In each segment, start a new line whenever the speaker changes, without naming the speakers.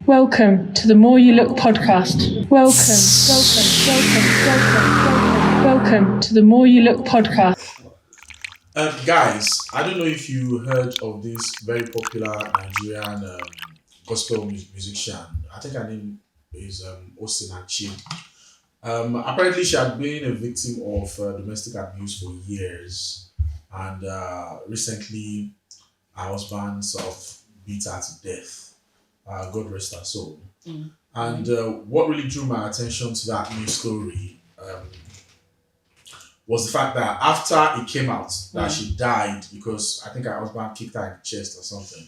Welcome to the More You Look podcast. Welcome to the More You Look podcast.
Guys, I don't know if you heard of this very popular Nigerian gospel musician. I think her name is Osinachi. Apparently, she had been a victim of domestic abuse for years, and recently, her husband sort of beat her to death. God rest her soul. And what really drew my attention to that news story was the fact that after it came out that she died because I think her husband kicked her in the chest or something,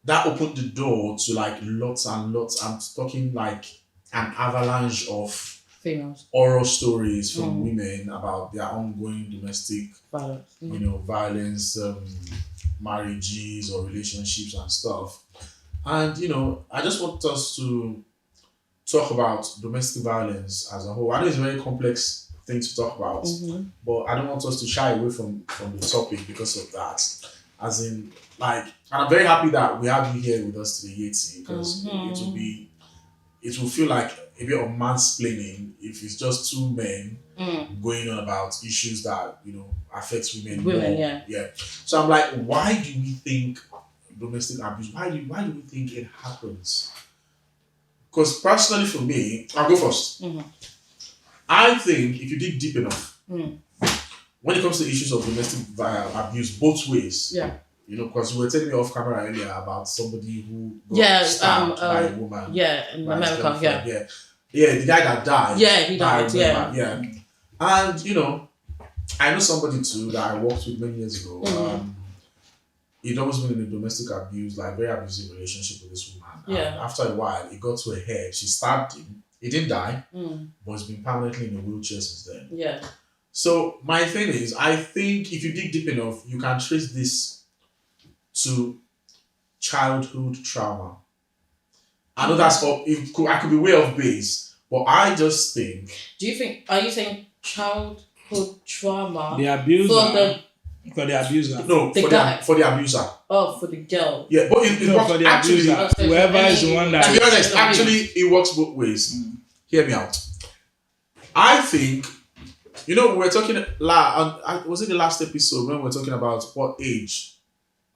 that opened the door to like lots and lots. I'm talking like an avalanche of
females
oral stories from women about their ongoing domestic
violence,
violence, marriages or relationships and stuff. And I just want us to talk about domestic violence as a whole. I know it's a very complex thing to talk about, but I don't want us to shy away from the topic because of that. As in, and I'm very happy that we have you here with us today, Yetty, because it will feel like a bit of mansplaining if it's just two men going on about issues that affects women more. Yeah. So I'm like, why do we think domestic abuse? Why do we think it happens? Because personally, for me, I'll go first. I think if you dig deep enough, when it comes to issues of domestic abuse, both ways. Because we were telling me off camera earlier about somebody who got stabbed by a woman.
In America.
Yeah, the guy that died.
Yeah, he died.
Yeah. And I know somebody too that I worked with many years ago. He'd always been in a domestic abuse, very abusive relationship with this woman. And after a while, it got to her head. She stabbed him. He didn't die, but he's been permanently in a wheelchair since then.
Yeah.
So my thing is, I think if you dig deep enough, you can trace this to childhood trauma. I know I could be way off base, but I just think.
Are you saying childhood trauma?
The abuser. For the abuser.
No, for the abuser.
Oh, for the girl.
Yeah, but it works
for the
actually.
abuser. Whoever is the one that.
To be honest, actually, it works both ways. Hear me out. I think, we were talking. Was it the last episode when we were talking about what age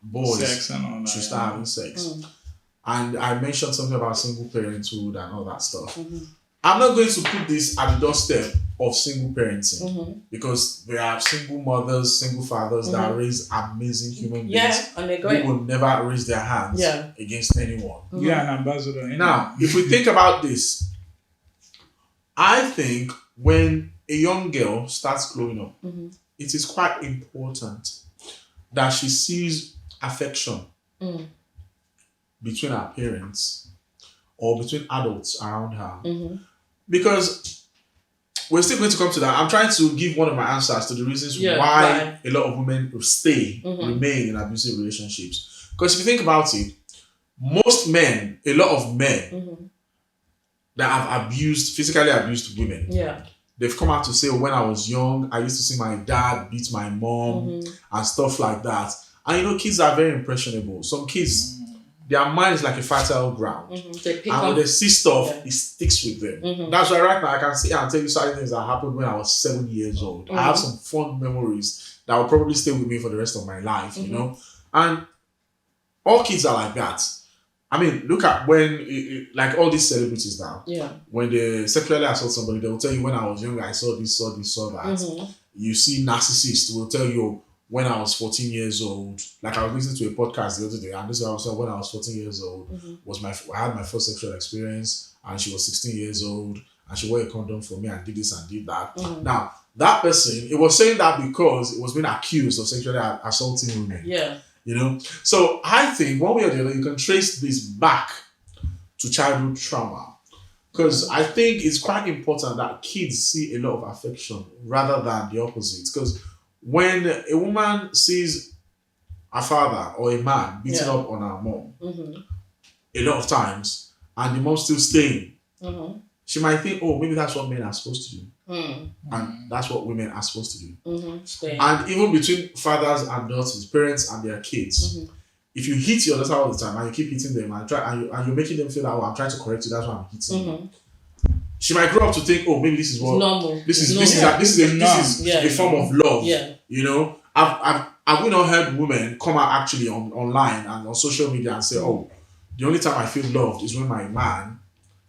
boys
Sex and all that,
should start having sex? And I mentioned something about single parenthood and all that stuff. I'm not going to put this at the doorstep of single parenting because there are single mothers, single fathers that raise amazing human beings
and they're great.
who will never raise their hands against anyone.
You're an ambassador.
Now, if we think about this, I think when a young girl starts growing up, it is quite important that she sees affection between her parents or between adults around her. Because we're still going to come to that. I'm trying to give one of my answers to the reasons why a lot of women remain in abusive relationships. Because if you think about it, a lot of men that have physically abused women, they've come out to say, when I was young, I used to see my dad beat my mom and stuff like that. And kids are very impressionable. Some kids, their mind is like a fertile ground. And when they see stuff, it sticks with them. That's why right now I can see and tell you certain things that happened when I was 7 years old. I have some fond memories that will probably stay with me for the rest of my life, And all kids are like that. I mean, look at when, all these celebrities now, when they sexually assault somebody, they will tell you, when I was younger, I saw this, saw that. You see narcissists will tell you, when I was 14 years old, I was listening to a podcast the other day, and this was also when I was 14 years old, I had my first sexual experience, and she was 16 years old, and she wore a condom for me and did this and did that. Now, that person, it was saying that because it was being accused of sexually assaulting women. So I think one way or the other, you can trace this back to childhood trauma. Because I think it's quite important that kids see a lot of affection rather than the opposite. Because when a woman sees a father or a man beating up on her mom, a lot of times, and the mom's still staying, she might think, oh, maybe that's what men are supposed to do. And that's what women are supposed to do. And even between fathers and daughters, parents and their kids, if you hit your daughter all the time and you keep hitting them and you're making them feel like, oh, I'm trying to correct you, that's why I'm hitting you. She might grow up to think, oh, maybe this is what
normal.
This is a form of love.
Yeah.
You know, I've we not heard women come out actually online and on social media and say, oh, the only time I feel loved is when my man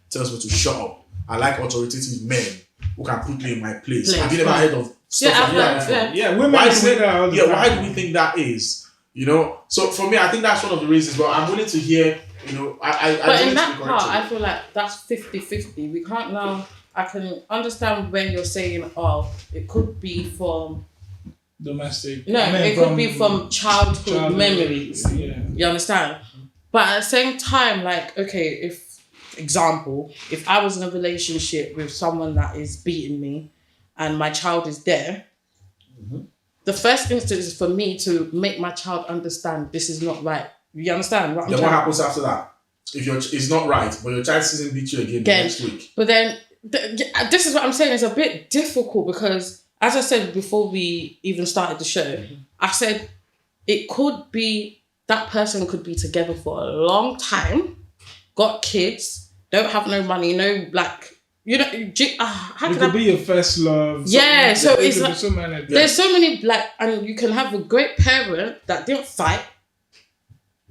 tells me to shut up. I like authoritative men who can put me in my place. Have you never heard of stuff like that?
Yeah, women say that all the time.
Why do we think that is? You know, so for me, I think that's one of the reasons. But I'm willing to hear. You know,
but in that part, I feel like that's 50-50. We can't now. I can understand when you're saying, oh, it could be from
domestic.
No, it could be from childhood memories.
Yeah.
You understand? But at the same time, like, okay, if I was in a relationship with someone that is beating me and my child is there, the first instance is for me to make my child understand this is not right. You understand what I'm
saying? Then what happens after that? If it's not right, but your child sees him beat you again next week.
But then, this is what I'm saying. It's a bit difficult because, as I said before we even started the show, I said it could be that person could be together for a long time, got kids, don't have no money, no like, you know, how
it could be your first love.
Yeah, so it's like,
so many,
there's so many like, and you can have a great parent that didn't fight,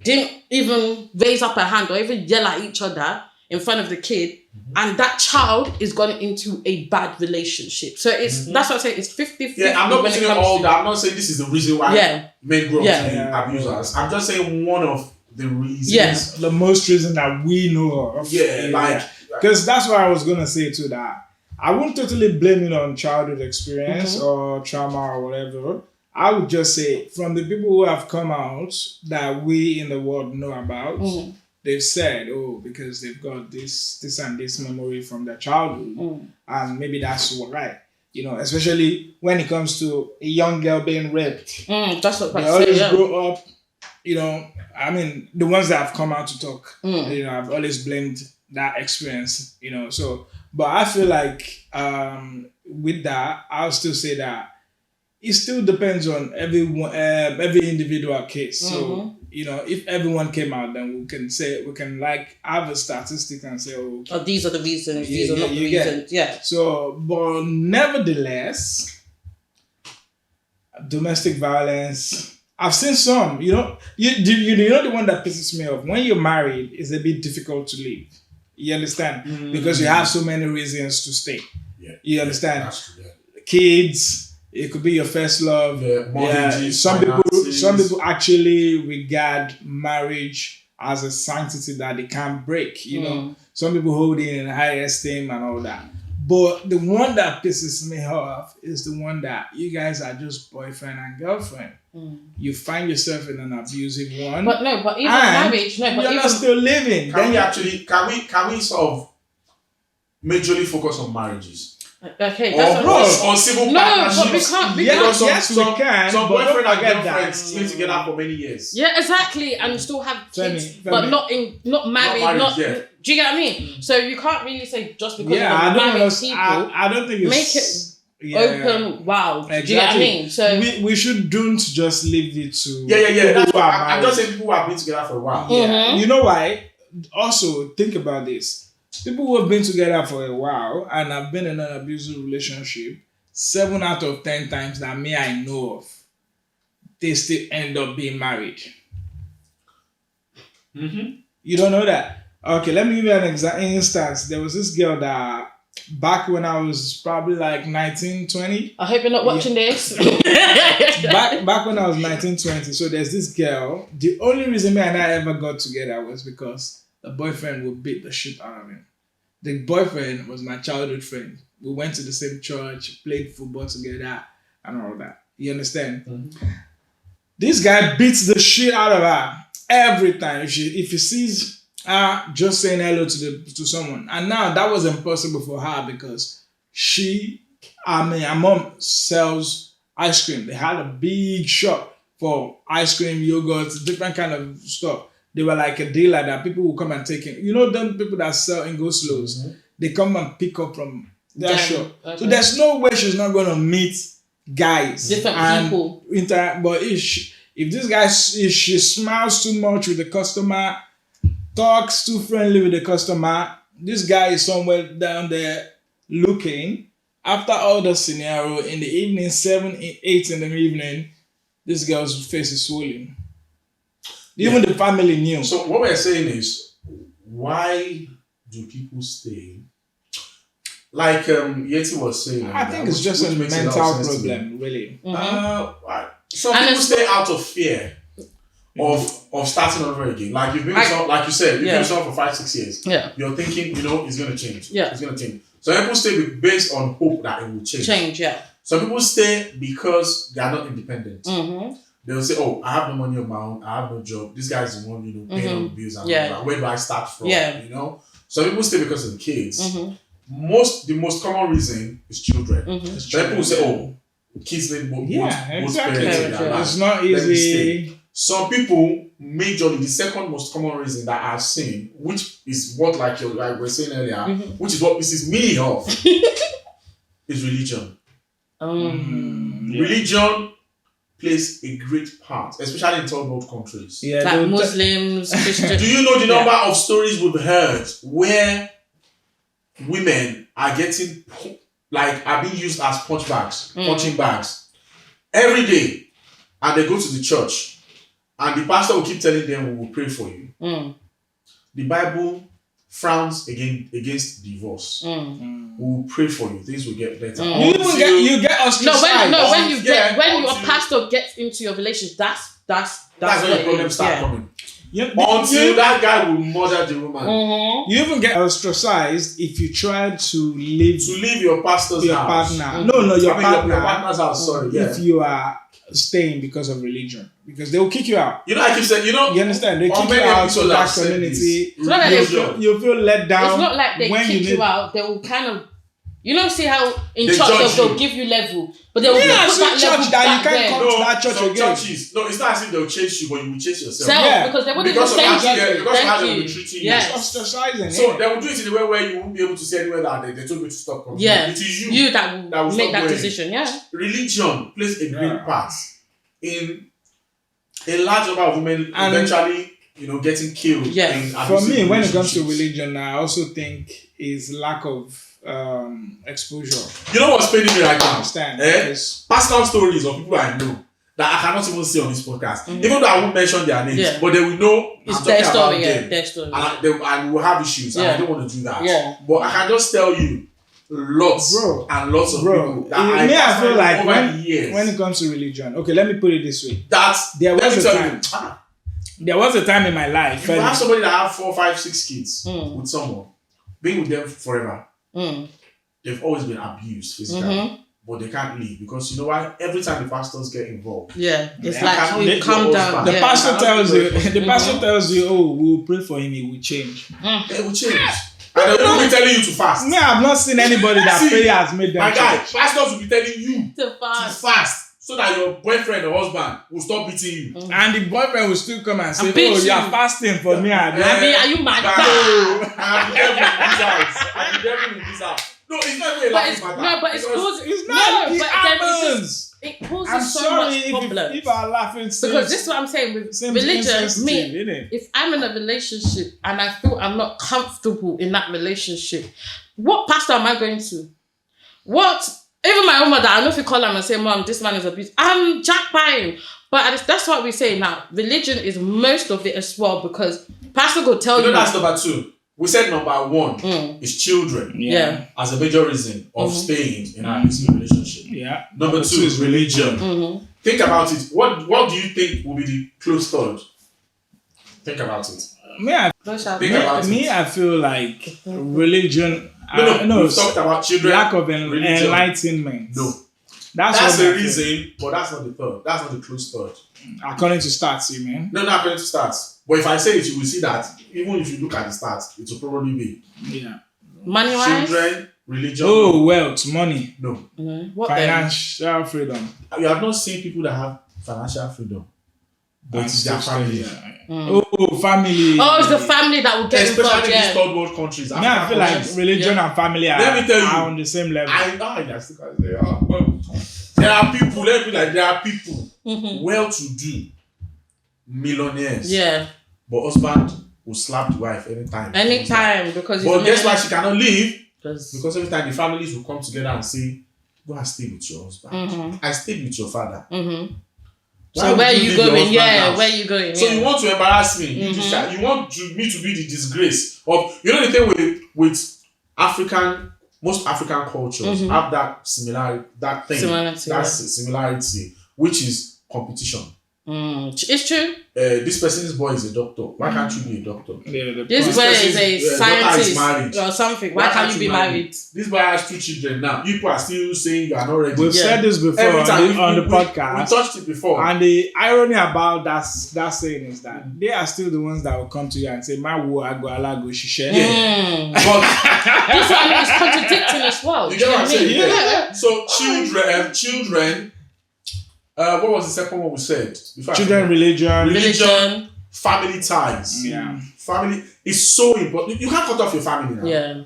didn't even raise up a hand or even yell at each other in front of the kid, and that child is gone into a bad relationship. So it's that's what I say. It's 50-50.
Yeah, I'm not saying all that. I'm not saying this is the reason why men grow up to be abusers. I'm just saying one of the reasons.
Yes,
the most reason that we know of.
Yeah, like
because that's what I was gonna say too. That I wouldn't totally blame it on childhood experience or trauma or whatever. I would just say from the people who have come out that we in the world know about, they've said, oh, because they've got this and this memory from their childhood, and maybe that's right. You know, especially when it comes to a young girl being raped.
That's what
they always grow up. You know, I mean, the ones that have come out to talk, you know, I've always blamed that experience. You know, so but I feel like with that, I'll still say that. It still depends on every individual case. So, you know, if everyone came out, then we can like have a statistic and say, oh,
these are the reasons, these are not the reasons. Yeah.
So, but nevertheless, domestic violence, I've seen some, you know, you know the one that pisses me off. When you're married, it's a bit difficult to leave. You understand? Because you have so many reasons to stay. Yeah. You understand? That's true, Kids. It could be your first love. Some people actually regard marriage as a sanctity that they can't break. You know, some people hold it in high esteem and all that. But the one that pisses me off is the one that you guys are just boyfriend and girlfriend. You find yourself in an abusive one.
But even marriage,
you're not still living.
Can we sort of majorly focus on marriages?
Okay, that's
or civil
partnerships.
But we can. Some boyfriend and girlfriend stay together for many years.
Yeah, exactly, and still have kids, but not married. Do you get what I mean? So you can't really say just because you're married people.
I don't think it's
make it open. Wow, exactly. Do you get what I mean? So
we don't just leave it to
That's what I'm just saying. People who have been together for a while.
You know why? Also, think about this. People who have been together for a while and have been in an abusive relationship, 7 out of 10 times that I know of, they still end up being married. You don't know that? Okay, let me give you an instance. There was this girl that back when I was probably like 19, 20.
I hope you're not watching this.
back when I was 19, 20. So there's this girl. The only reason me and I ever got together was because the boyfriend would beat the shit out of him. The boyfriend was my childhood friend. We went to the same church, played football together, and all that. You understand? This guy beats the shit out of her every time. If he sees her just saying hello to someone. And now that was impossible for her because her mom sells ice cream. They had a big shop for ice cream, yogurt, different kind of stuff. They were like a dealer that people will come and take in. You know them people that sell in go slows? They come and pick up from their shop. Okay. So there's no way she's not going to meet guys.
Different people.
But if If this guy, if she smiles too much with the customer, talks too friendly with the customer, this guy is somewhere down there looking. After all the scenario, in the evening, 7, 8 in the evening, this girl's face is swollen. Even the family knew.
So what we're saying is, why do people stay? Like Yetty was saying,
I think it's just a mental problem, really.
Some people stay out of fear of starting over again. Like you've been with someone, like you said, you've been with someone for 5-6 years.
Yeah.
You're thinking, it's gonna change.
Yeah.
It's gonna change. So people stay based on hope that it will change.
Yeah.
Some people stay because they are not independent.
Mm-hmm.
They'll say, "Oh, I have no money of my own. I have no job. This guy's the one, paying all the bills and all that. Where do I start from?"
Yeah.
Some people stay because of the kids.
Mm-hmm.
The most common reason is children.
Mm-hmm.
So people will say, "Oh, kids need both
exactly.
parents in their life.
It's not easy."
Some people, majorly, the second most common reason that I've seen, which is what like we were saying earlier, which is what pisses me off, is religion. Religion plays a great part, especially in third world countries.
Yeah, like Muslims, Christians.
Do you know the number of stories we've heard where women are getting are being used as punching bags every day, and they go to the church, and the pastor will keep telling them, "We will pray for you." The Bible frowns against divorce. We will pray for you. Things will get better.
You get ostracized.
When your pastor gets into your relationship, that's
when the problems start coming. Until that guy will murder the woman.
You even get ostracized if you try to leave
your pastor's house.
Partner. No, your partner.
Your partner's house. Sorry.
If you are staying because of religion, because they will kick you out.
I keep saying, you understand?
They kick you out of that community. You feel let down.
It's not like they kick you out. They will kind of, see how in church they'll give you level, but they will put that level back there.
You can't come to that church again.
Churches, it's not as if they'll chase you, but you will chase yourself.
Because they wouldn't even send you.
Because of how they will be treating you.
Ostracizing.
So they will do it in a way where you won't be able to say anywhere that they told you to stop coming.
Yeah.
It is
you that will make that decision. Yeah.
Religion plays a great part in a large number of women eventually, getting killed.
Yeah.
For me, when it comes to religion, I also think is lack of exposure.
You know what's paining me right now?
Personal
stories of people I know that I cannot even see on this podcast. Even though I won't mention their names, but they will know
it's their story. Their story.
And we will have issues. And I don't want to do that.
Yeah.
But I can just tell you lots and lots of people that
I feel like
when
it comes to religion, okay, let me put it this way.
There
was a time in my life.
If you have somebody that have 4, 5, 6 kids with someone, being with them forever, they've always been abused physically. But they can't leave because you know why? Every time the pastors get involved,
it's like you calm down.
The pastor tells you, "Oh, we'll pray for him. He will change."
They will change. And they will be telling you to fast.
Me, I've not seen anybody that prayer has made them.
My guy, pastors will be telling you
to fast
so that your boyfriend or husband will stop beating you.
And the boyfriend will still come and say, "Oh, you are fasting for me."
Are you mad?
I'm the devil in this house. No, it's not really like matter.
No, but it causes so much problems.
If are laughing,
because this is what I'm saying with religion. If I'm in a relationship and I feel I'm not comfortable in that relationship, what pastor am I going to? Even my own mother, I know if you call them and say, "Mom, this man is abused," I'm jacked by him. But that's what we say now. Religion is most of it as well because pastor will tell you.
That's number 2. We said number 1 is children.
Yeah.
As a major reason of staying in a relationship.
Yeah.
Number 2 is religion. Think about it. What do you think will be the close third? Think about it.
I feel like religion.
We've talked about children.
Lack of enlightenment.
No. That's the reason, but that's not the third. That's not the close third.
According to stats, you mean?
No, not according to stats. But if I say it, you will see that even if you look at the stats, it will probably be.
Yeah.
Money-wise?
Children, religion.
Oh, wealth, money.
No.
What
financial freedom.
You have not seen people that have financial freedom. But it's their family.
Oh, family.
Oh, it's the family that will get involved.
Especially in these third world countries.
I feel like religion and family are on the same level.
There are people, let me like there are people well-to-do millionaires.
Yeah.
But husband will slap the wife anytime.
Because.
But guess why she cannot leave?
Because
every time the families will come together and say, "Go and stay with your husband. I stayed with your father."
So where are you going? Yeah, where are you going?
So you want to embarrass me? You want me to be the disgrace of the thing with most African cultures have that similarity, which is competition.
It's true.
This person's boy is a doctor. Why can't you be a doctor?
Yeah, this boy is a scientist or something. Why can't you be married?
This boy has 2 children now. People are still saying you are not ready.
We've said this before on the podcast.
We touched it before.
And the irony about that saying is that they are still the ones that will come to you and say, "My wo ago alago shishe."
But
this one is contradicting as well.
You get what I'm saying? Yeah. So children. What was the second one we said?
Children, religion,
family ties.
Yeah.
Family is so important. You can't cut off your family now.
Yeah.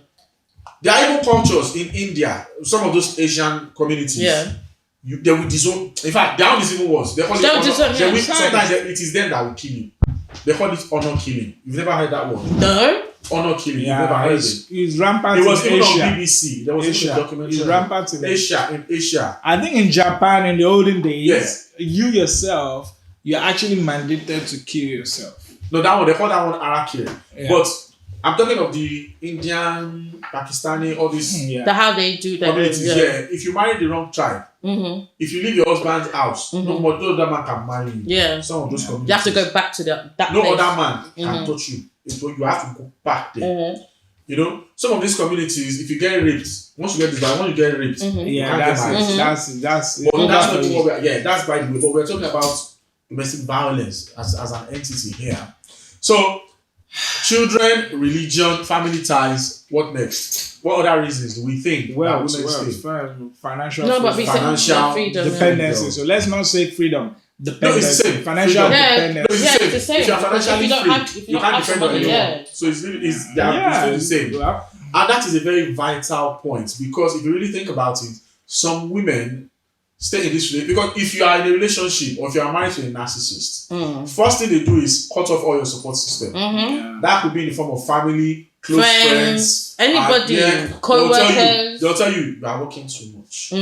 There are even cultures in India, some of those Asian communities.
Yeah.
They will disown. In fact, down is even worse. They call it honor. Sometimes it is them that will kill you. They call it honor killing. You've never heard that word?
No.
Honor killing. Yeah, you've never heard it.
It's rampant
in Asia. It was even
on
BBC. There was even a documentary.
It's rampant in
Asia.
I think in Japan in the olden days, you yourself, you're actually mandated to kill yourself.
No, that one, they call that one harakiri. Yeah. But I'm talking of the Indian, Pakistani, all these
how they do that.
Communities. Yeah. If you marry the wrong tribe, if you leave your husband's house, no other man can marry you.
Yeah.
Some of those communities.
You have to go back to that place.
Other man can touch you. You have to go back there. Some of these communities, if you get raped, once you get this, when you get raped, you can't get married. That's that's by the way. But we're talking about domestic violence as an entity here. So, children, religion, family ties. What next? What other reasons do we think that women stay?
Financial
freedom,
dependency. So let's not say freedom.
No, it's the same.
Financial dependence.
It's the same. If you're financially free, you can't depend on anyone. So it's the same.
Yeah.
And that is a very vital point, because if you really think about it, some women stay in this relationship because if you are in a relationship or if you are married to a narcissist, first thing they do is cut off all your support system. That could be in the form of family, close friends,
anybody, co-workers.
They'll tell you are working too much.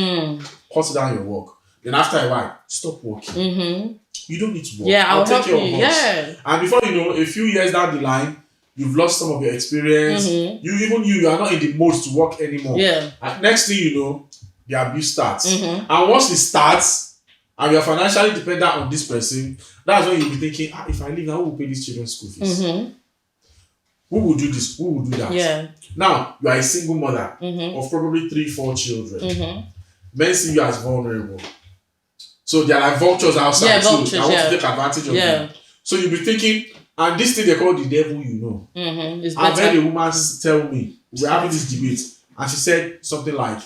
Cut down your work. Then after a while, stop working. You don't need to work.
Yeah, I'll
take
help
care
you.
of us. And before you know, a few years down the line, you've lost some of your experience. You are not in the mood to work anymore.
Yeah.
And next thing you know, the abuse starts. And once it starts, and you're financially dependent on this person, that's when you'll be thinking, if I leave now, who will pay these children's school fees? Who will do this? Who will do that?
Yeah.
Now, you are a single mother of probably 3-4 children. Men see you as vulnerable. So they are like vultures outside too. I want to take advantage of them. So you'll be thinking, and this thing they call the devil, I've heard a woman tell me, we're having this debate, and she said something like,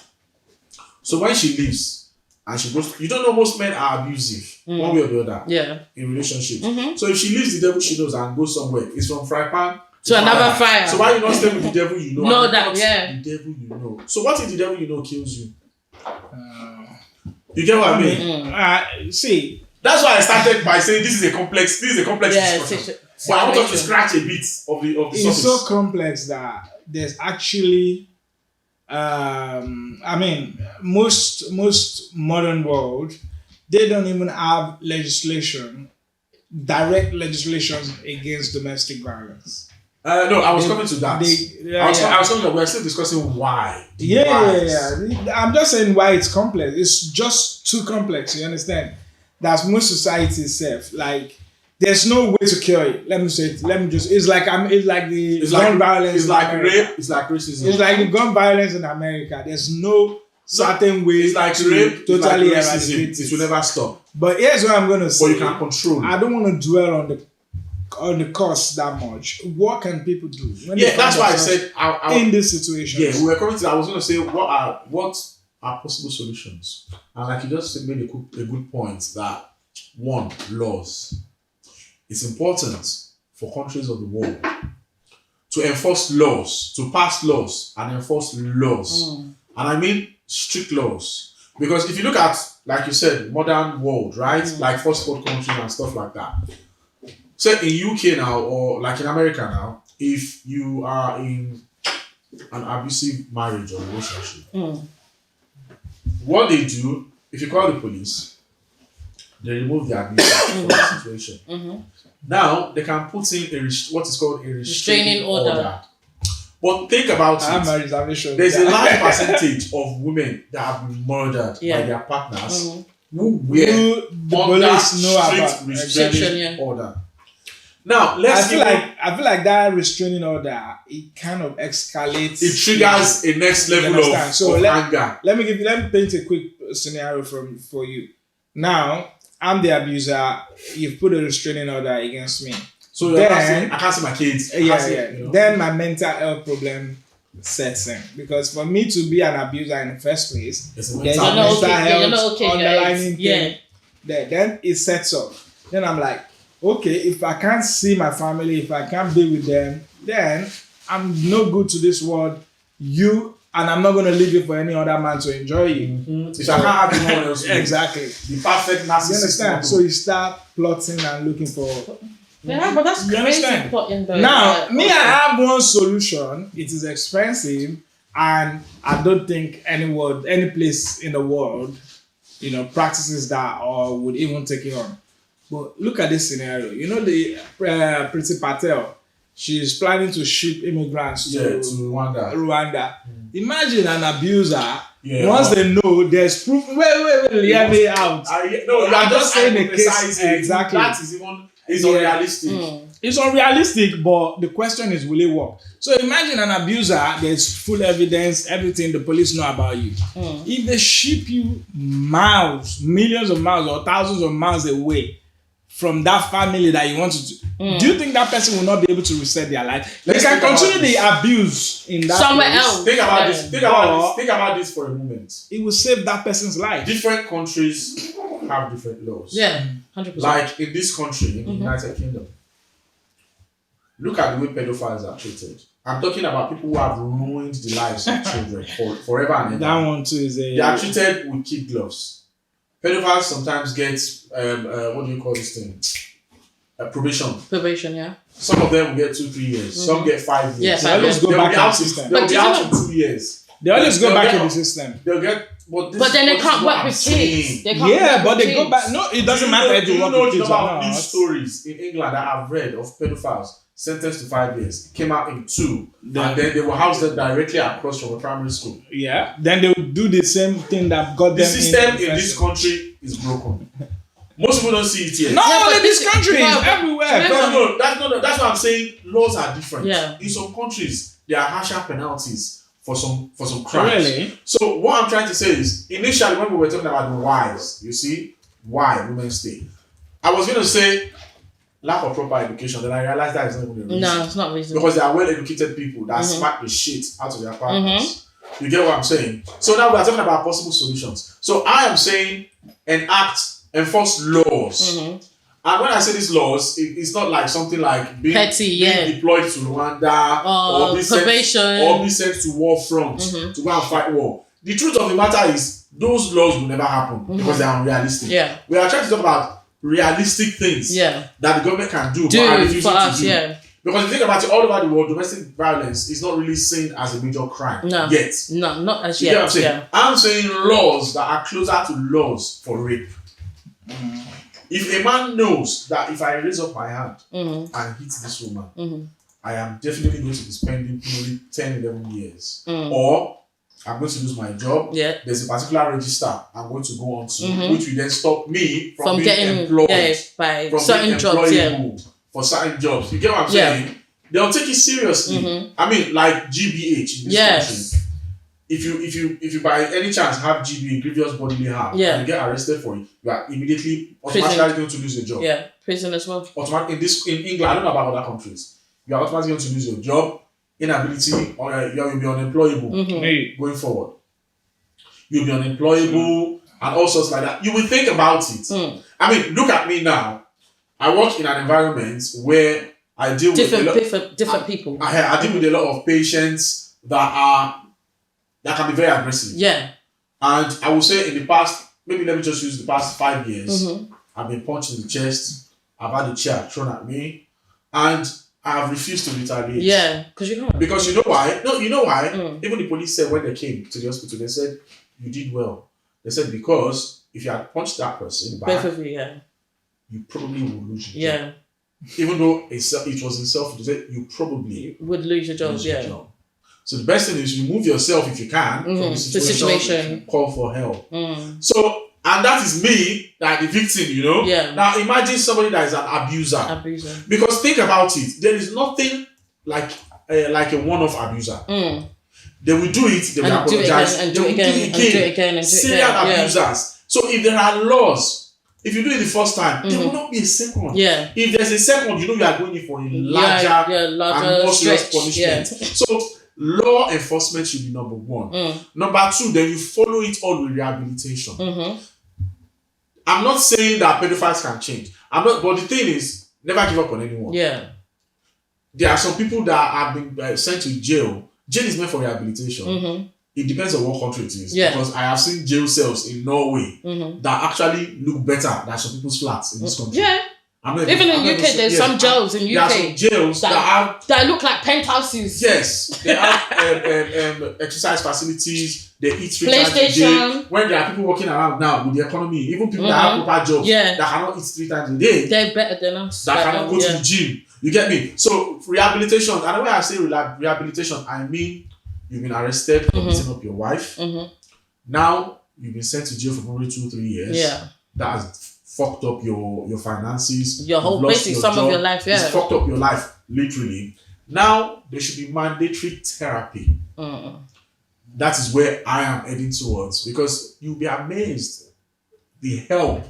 so when she leaves, and she goes, you don't know most men are abusive, one way or the other, in relationships. So if she leaves the devil she knows and goes somewhere, it's from fry pan
to another fire.
So why you not stay with the devil you know?
Know that,
the devil you know. So what if the devil you know kills you? You get what I mean?
See,
that's why I started by saying this is a complex discussion. But I want us to scratch a bit of the surface.
It's so complex that there's actually, most modern world, they don't even have direct legislations against domestic violence.
No, I was coming to that. I was coming to that. We're still discussing why.
I'm just saying why it's complex. It's just too complex, you understand? That's most societies safe. Like, there's no way to cure it. It's like gun violence.
It's like rape. It's like racism.
It's like the gun violence in America. There's no certain way
it's like
to
rape,
totally
like
eradicate it.
It will never stop.
But here's what I'm going to say.
But you can control.
I don't want to dwell on the cost that much. What can people do?
That's why I said
in this situation.
Yeah, we were coming to that. I was going to say what are possible solutions, and like you just made a good point that one, laws. It's important for countries of the world to enforce laws, to pass laws and enforce laws, and I mean strict laws, because if you look at, like you said, modern world, right, like first world countries and stuff like that. say in UK now or like in America now, if you are in an abusive marriage or relationship, what they do, if you call the police, they remove the abuse from the situation. Now they can put in what is called a restraining order. But think about it. There's a large percentage of women that have been murdered by their partners who were under strict restraining order. Now I
feel like that restraining order, it kind of escalates.
It triggers a next level of anger.
Let me paint a quick scenario for you. Now I'm the abuser. You've put a restraining order against me.
So then, I can't see my kids.
You know? Then my mental health problem sets in, because for me to be an abuser in the first place, there's a mental health underlying thing. Then it sets up. Then I'm like, okay, if I can't see my family, if I can't be with them, then I'm no good to this world. And I'm not going to leave you for any other man to enjoy you.
If I can't have anyone else.
Exactly.
The perfect narcissist.
You understand? So you start plotting and looking for.
Yeah, but that's crazy plotting though.
Now, I have one solution. It is expensive, and I don't think any place in the world, practices that or would even take it on. But look at this scenario. The Priti Patel. She's planning to ship immigrants to Rwanda. Imagine an abuser. Once they know, there's proof. Wait, hear me out.
I'm just saying the case.
Exactly.
That is even. It's unrealistic.
It's unrealistic, but the question is, will it work? So imagine an abuser, there's full evidence, everything, the police know about you. If they ship you millions of miles or thousands of miles away from that family that you want to do you think that person will not be able to reset their life? They can continue the abuse in that
somewhere
place.
else.
Think about this. Think about this for a moment.
It will save that person's life.
Different countries have different laws.
Yeah, 100%.
Like in this country, in the United Kingdom, look at the way pedophiles are treated. I'm talking about people who have ruined the lives of children forever and ever.
That one too is
They are treated with kid gloves. Pedophiles sometimes get what do you call this thing? Probation.
Probation, yeah.
Some of them will get 2-3 years. Some get 5 years.
Yeah,
they always go back in the system.
They'll be out in 2 years.
They always go back in the system.
They'll get.
But then they can't work with kids.
But they go back. No, it doesn't matter if you work with kids or not.
News stories in England that I've read of pedophiles sentenced to 5 years. It came out in 2. And then they were housed directly across from a primary school.
Yeah. Then they would do the same thing that got them.
The system in this country is broken. Most people don't see it yet.
Not only this country, everywhere.
No, that's what I'm saying. Laws are different.
Yeah.
In some countries, there are harsher penalties for some crimes.
Really?
So what I'm trying to say is, initially when we were talking about the whys, you see, why women stay. I was going to say lack of proper education. Then I realized that is not even a reason.
No, it's not reason.
Because there are well-educated people that smack the shit out of their partners. You get what I'm saying? So now we are talking about possible solutions. So I am saying enforce laws. And when I say these laws, it's not like something like being deployed to Rwanda or be sent to war front to go and fight war. The truth of the matter is those laws will never happen because they are unrealistic. Yeah. We are trying to talk about realistic things that the government can do but are refusing to do. Yeah. Because if you think about it, all over the world, domestic violence is not really seen as a major crime yet.
No, not as
yet. You get what I'm saying? Yeah. I'm saying laws that are closer to laws for rape. If a man knows that if I raise up my hand and hit this woman, I am definitely going to be spending probably 10-11 years. Or I'm going to lose my job. Yeah. There's a particular register I'm going to go on to, which will then stop me from being getting employed
by certain jobs.
For certain jobs. You get what I'm saying? They'll take it seriously. I mean, like GBH in this country. If you by any chance have GBH, grievous bodily harm, and you get arrested for it, you are immediately automatically going to lose your job. Yeah,
prison as well.
In England, I don't know about other countries. You are automatically going to lose your job, inability, or you will be unemployable going forward. You'll be unemployable and all sorts like that. You will think about it. I mean, look at me now. I work in an environment where I deal with
different people.
I deal with a lot of patients that can be very aggressive. Yeah. And I will say in the past, maybe let me just use the past 5 years, I've been punched in the chest, I've had a chair thrown at me, and I have refused to retaliate.
Yeah, because you can't.
Because you know why? No, you know why? Even the police said when they came to the hospital, they said, you did well. They said, because if you had punched that person back,
both of you,
you probably would lose your job.
Yeah.
Even though it was in self-defense, you probably
would lose your job,
So the best thing is remove yourself if you can from the situation. Call for help. So, and that is me, like the victim, you know?
Yeah.
Now imagine somebody that is an abuser. Because think about it. There is nothing like a one-off abuser. They will do it, they will apologize,
and do it again.
Serial abusers. So if there are laws, if you do it the first time, there will not be a second.
Yeah.
If there's a second, you know you are going in for a larger and more serious punishment. Yeah. So law enforcement should be number one. Number two, then you follow it all with rehabilitation. I'm not saying that pedophiles can change. But the thing is, never give up on anyone.
Yeah.
There are some people that have been sent to jail. Jail is meant for rehabilitation. It depends on what country it is. Because I have seen jail cells in Norway that actually look better than some people's flats in this country.
Yeah. Even in UK, there's some jails in UK.
There are some jails
that look like penthouses.
Yes. They have exercise facilities. They eat 3 times a day. When there are people walking around now with the economy, even people that have proper jobs that cannot eat 3 times a day.
They're better than us.
That cannot go to the gym. You get me? So rehabilitation, and when I say rehabilitation, I mean you've been arrested for beating up your wife. Now you've been sent to jail for probably 2-3 years. Yeah. That has fucked up your finances.
Your whole basically some of your life,
It's fucked up your life, literally. Now there should be mandatory therapy. That is where I am heading towards, because you'll be amazed the help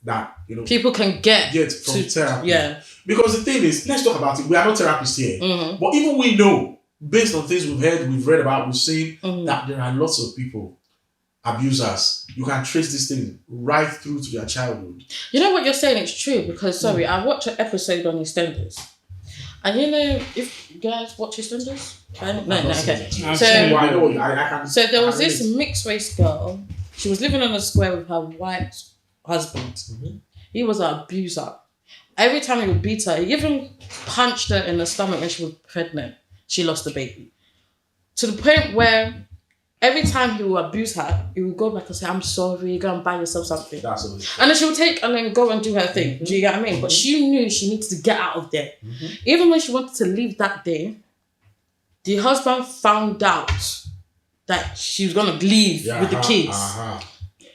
that
people can get
from therapy.
Yeah.
Because the thing is, let's talk about it. We are not therapists here, but even we know, based on things we've heard, we've read about, we've seen that there are lots of people, abusers. You can trace this thing right through to their childhood.
You know what you're saying? It's true, because I watched an episode on EastEnders, and if you guys watch EastEnders, no, okay. So there was this mixed race girl. She was living on a square with her white husband. He was an abuser. Every time he would beat her, he even punched her in the stomach when she was pregnant. She lost the baby. To the point where every time he would abuse her, he would go back and say, I'm sorry, go and buy yourself something. And then she would take and then go and do her thing. Do you get what I mean? But she knew she needed to get out of there. Even when she wanted to leave that day, the husband found out that she was going to leave with the kids.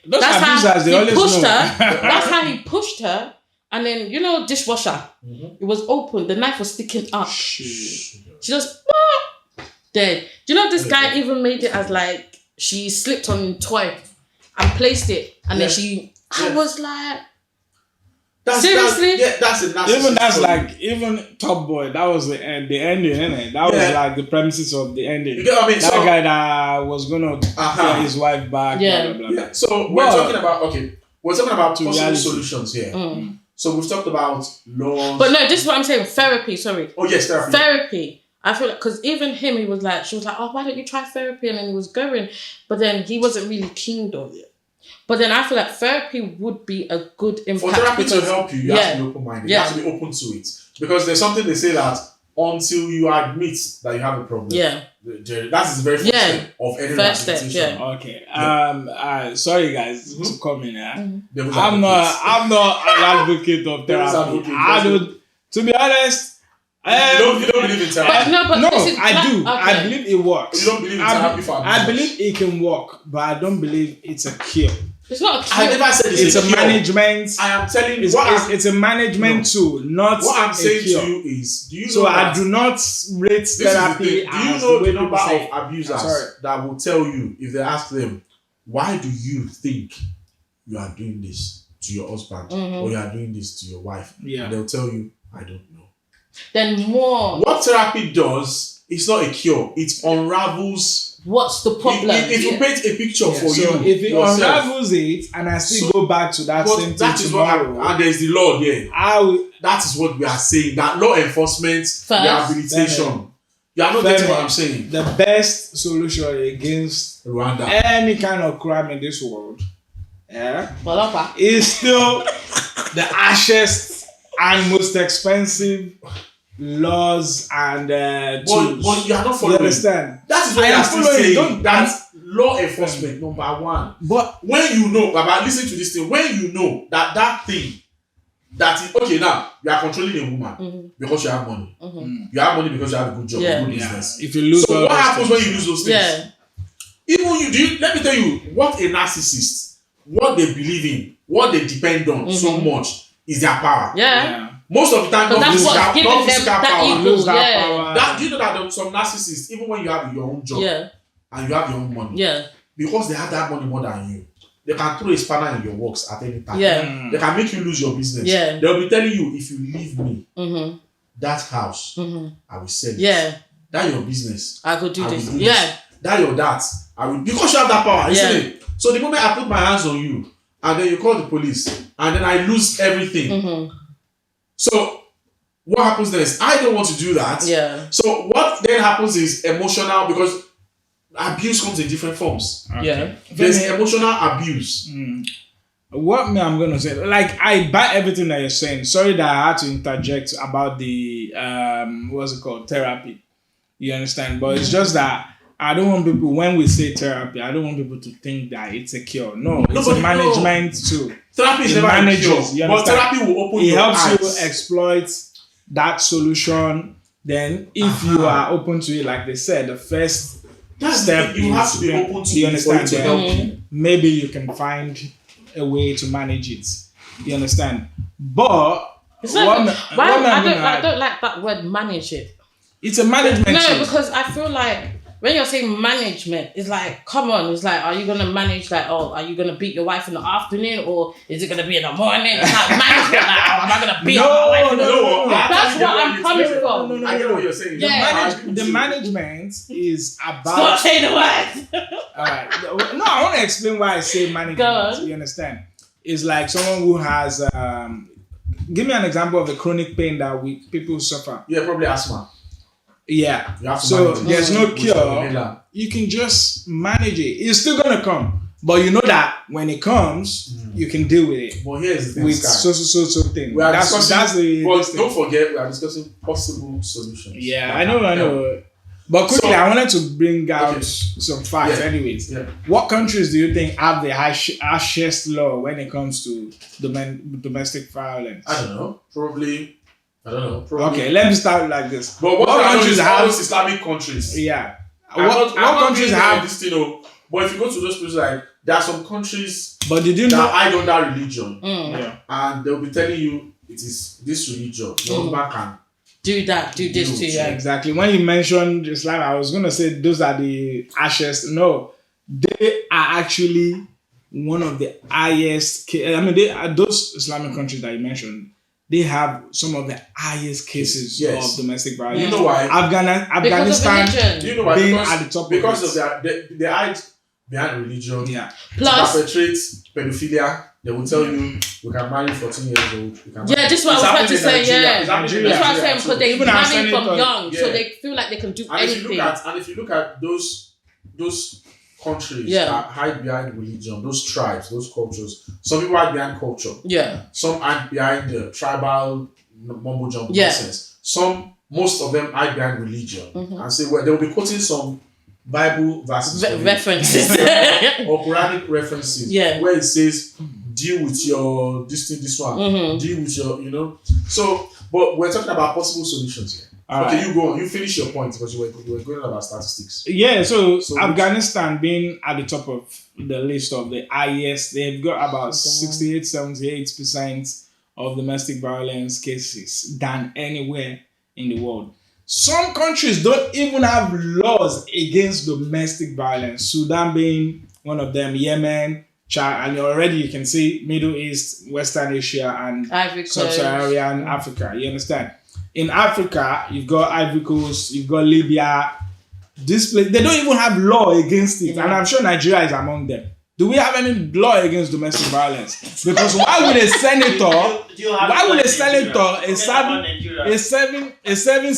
That's how he pushed her. That's how he pushed her. And then, dishwasher. It was open. The knife was sticking up. She just dead. Do you know this guy even made it as like she slipped on a toy and placed it, and then I was like, seriously?
That's a
even Top Boy. That was the ending, innit? That was like the premises of the ending.
You get what I mean?
That guy that was gonna get his wife back.
Yeah. Blah, blah, blah. So we're talking about possible solutions here. So we've talked about laws.
But no, this is what I'm saying. Therapy. Sorry.
Oh yes, therapy.
Therapy. I feel like, because even him, she was like, oh, why don't you try therapy? And then he was going, but then he wasn't really keen on it. But then I feel like therapy would be a good impact.
For therapy to help you, you have to be open-minded. You have to be open to it. Because there's something they say that until you admit that you have a problem, that is the very first step of any rehabilitation.
Okay. Sorry guys to come in here. I'm not an advocate of therapy. To be honest,
you don't believe in therapy?
I do. Okay. I believe it works.
You don't believe in therapy for abusers?
I believe it can work, but I don't believe it's a cure.
It's not a cure.
I never said
it's a management.
I am telling you,
it's a management tool, not
what I'm saying
to
you is, do you know
so I do not rate therapy.
Do you know the number of abusers that will tell you, if they ask them, why do you think you are doing this to your husband or you are doing this to your wife? And they'll tell you, I don't know.
Then more.
What therapy does, it's not a cure. It unravels.
What's the problem?
It will paint a picture for you.
So if it unravels it, and I still go back to that same thing tomorrow,
and there's the law there. That is what we are saying. That law enforcement, rehabilitation. You are not getting what I'm saying.
The best solution against
Rwanda,
any kind of crime in this world, is still the harshest and most expensive laws and tools.
But you are not following.
You understand?
That is why
I
I
am
am still
following.
saying that law enforcement number one.
But
when you know, Baba, listen to this thing. When you know that thing that is okay now, you are controlling a woman because you have money. You have money because you have a good job, a good business.
If you lose,
so what happens when you lose those things?
Yeah.
Even you, let me tell you what a narcissist, what they believe in, what they depend on so much is their power.
Yeah.
Most of the time, not
that's
physical,
what's giving
not
them
physical
that
power.
ego.
Lose that power.
That, do you know that there are some narcissists, even when you have your own job and you have your own money, because they have that money more than you, they can throw a spanner in your works at any time. They can make you lose your business. They'll be telling you, if you leave me, that house, I will sell it. That your business.
I could do this.
That your that. I will, because you have that power, isn't it? So the moment I put my hands on you, and then you call the police, and then I lose everything. So what happens then is I don't want to do that. So what then happens is emotional, because abuse comes in different forms. There's emotional abuse.
What I'm gonna say, like, I buy everything that you're saying. Sorry that I had to interject about the what's it called, therapy. You understand? But it's just that I don't want people, when we say therapy, I don't want people to think that it's a cure. No, it's a management too.
Therapy is never a cure, but therapy will open your eyes.
It helps you exploit that solution. Then, if you are open to it, like they said, the first step
you have to be open to it for it to help you.
Maybe you can find a way to manage it. You understand? But
I don't like that word, manage it.
It's a management.
No, because I feel like when you're saying management, it's like, come on, it's like, are you gonna manage, like, oh, are you gonna beat your wife in the afternoon, or is it gonna be in the morning? It's like management, like, oh, am I gonna beat my wife in the morning? That's what I'm coming from.
I get what you're saying.
The management is about.
Stop saying the word.
Alright. No, I want to explain why I say management. You understand? It's like someone who has give me an example of a chronic pain that people suffer.
Yeah, probably asthma.
Yeah. So there's no cure. You can just manage it. It's still gonna come, but you know that when it comes, you can deal with it.
But here's the thing,
with so thing.
Don't forget, we are discussing possible solutions.
Yeah, I know. But quickly, I wanted to bring out some facts. Anyways, what countries do you think have the harshest law when it comes to domestic violence?
I don't know. Probably.
Okay, let me start like this.
But what countries have those Islamic countries?
Yeah.
What countries have this thing? But if you go to those places, like there are some countries that hide under religion, and they'll be telling you it is this religion. Your husband can
do that, do this to you.
Exactly. When you mentioned Islam, I was gonna say those are the harshest. No, they are actually one of the highest. I mean, they are those Islamic countries that you mentioned. They have some of the highest cases of domestic violence.
You know why?
Afghanistan.
Do you know why?
Being at the top
because of they hide behind religion.
Yeah.
Plus,
to perpetrate pedophilia. They will tell you we can marry 14 years old.
This is what I was about to say.
That's what
I'm saying, because they marry from young, so they feel like they can do anything.
If you look at those countries that hide behind religion, those tribes, those cultures, some people hide behind culture. Some hide behind the tribal mumbo jumbo nonsense. Most of them hide behind religion and say, well, they will be quoting some Bible verses
references
or Quranic references where it says deal with your this one, deal with your So, but we're talking about possible solutions here. Okay, you go on. You finish your point because you were going on about statistics.
Yeah, so Afghanistan being at the top of the list of the highest, they've got about 78% of domestic violence cases than anywhere in the world. Some countries don't even have laws against domestic violence. Sudan being one of them, Yemen, Chad, and already you can see Middle East, Western Asia, and Sub-Saharan Africa. You understand? In Africa, you've got Ivory Coast, you've got Libya. This place, they don't even have law against it, and I'm sure Nigeria is among them. Do we have any law against domestic violence? Because why would a senator, a seven civil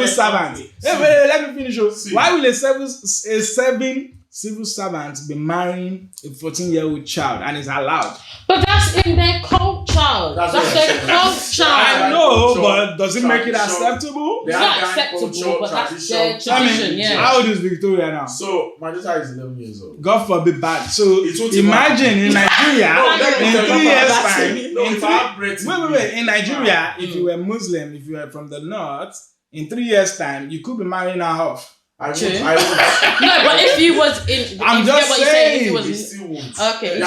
servant? Let me finish. Why will a seven civil servant be marrying a 14-year-old child and is allowed?
But that's that's in their culture. That's their culture.
I know, but does it make it acceptable?
It's not acceptable, but that's their tradition.
How old is Victoria now?
So my daughter is 11 years old.
God forbid bad. So imagine in Nigeria, in 3 years time, in Nigeria, if you were Muslim, if you were from the north, in 3 years time, you could be marrying her off.
I won't.
No, but if you was in,
I'm just saying.
He still won't.
Okay,
I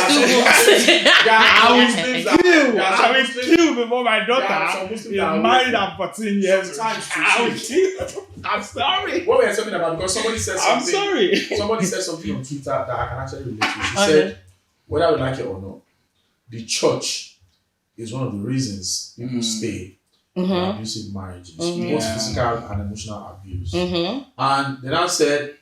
will kill before my daughter is married at 14 years. I'm sorry.
What were you talking about? Because somebody said something.
I'm sorry.
Somebody said something on Twitter that I can actually relate to. He said, whether we like it or not, the church is one of the reasons people stay in abusive marriages, both physical and emotional abuse. And then I said,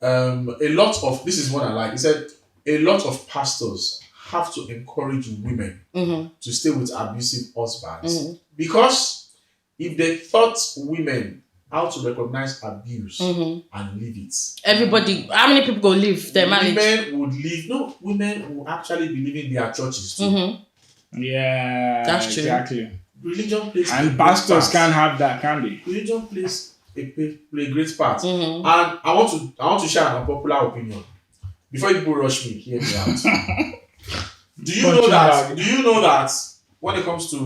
a lot of, this is what I like, he said, a lot of pastors have to encourage women to stay with abusive husbands because if they taught women how to recognize abuse and leave it, everybody,
how many people go leave their marriage?
Women will actually be leaving their churches too.
Yeah,
that's true.
Exactly.
Religion plays
and pastors can't have that, can they?
Religion plays a great part. And I want to share an unpopular opinion. Before people rush me, hear me out. Do you know that when it comes to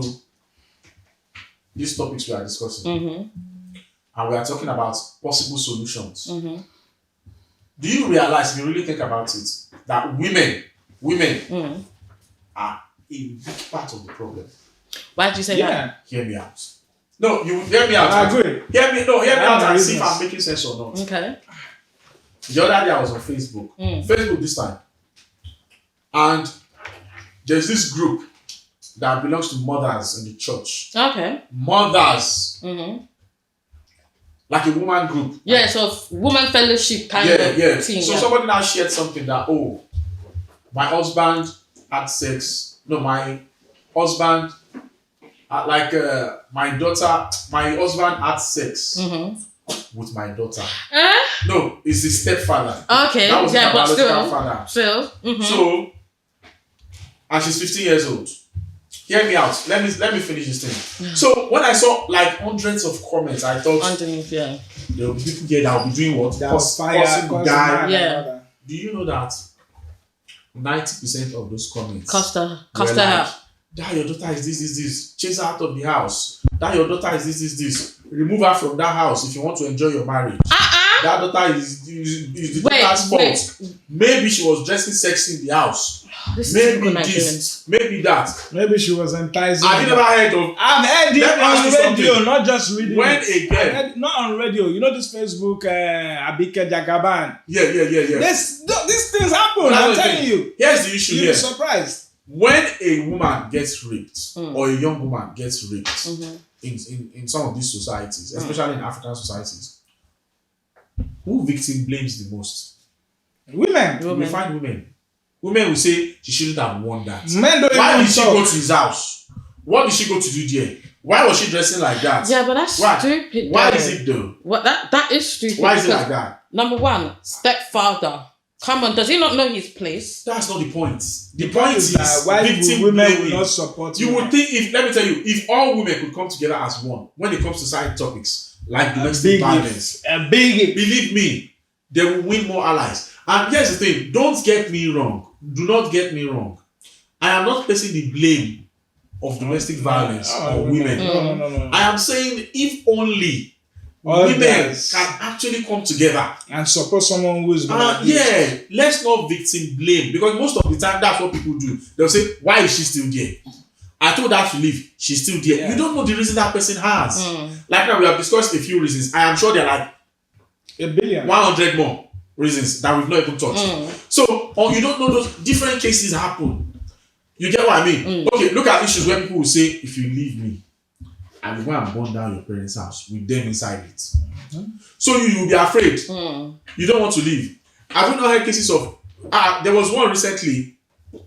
these topics we are discussing, and we are talking about possible solutions, do you realize, if you really think about it, that women are a big part of the problem?
Why did you say that?
Hear me out. No, you hear me out.
I agree.
Hear me out and see if I'm making sense or not.
Okay.
The other day I was on Facebook. Facebook this time. And there's this group that belongs to mothers in the church.
Okay.
Mothers. Like a woman group.
Yeah, so woman fellowship kind of thing.
So somebody now shared something that, my husband had sex. No, my husband, my husband had sex with my daughter. No, it's his stepfather.
Okay,
that was
but
father.
Still.
So, and she's 15 years old. Hear me out. Let me finish this thing. So when I saw like hundreds of comments, I thought
underneath, there
will be people here that will be doing what?
Yeah.
Do you know that 90% of those comments
cost her out?
That your daughter is this. Chase her out of the house. That your daughter is this. Remove her from that house if you want to enjoy your marriage. That daughter is the daughter's fault. Maybe she was dressing sexy in the house. Maybe this. Maybe that.
Maybe she was enticing.
Have you never heard of?
I've heard it on radio, not just reading.
When a girl,
not on radio. You know this Facebook, Abike Jagaban.
Yeah.
These things happen. I'm telling you.
Here's the issue.
You'll be surprised.
When a woman gets raped or a young woman gets raped in some of these societies, especially in African societies, who victim blames the most?
Women.
You find women. Women will say she shouldn't have worn that.
Men don't
Why
even
did she
talk.
go to his house? What did she go to do there? Why was she dressing like that?
Yeah, but that's stupid.
Why is it though?
What that is stupid.
Why is it like that?
Number one, stepfather. Come on, does he not know his place?
That's not the point. The point is
why
victim
women
blaming.
will not support
you would think let me tell you, if all women could come together as one when it comes to side topics like domestic violence, believe me, they will win more allies. And here's the thing, don't get me wrong. Do not get me wrong. I am not placing the blame of domestic violence on women.
No.
I am saying if only women can actually come together
and support someone who is
let's not victim blame, because most of the time that's what people do. They'll say, why is she still there? I told her to leave, she's still there. You don't know the reason that person has. Like now we have discussed a few reasons. I am sure there are like
1 billion
100 more reasons that we've not even touched. So you don't know those different cases happen. You get what I mean? Okay, look at issues where people will say, if you leave me, I will go and burn down your parents' house with them inside it. So you will be afraid. You don't want to leave. Have you not heard cases of... there was one recently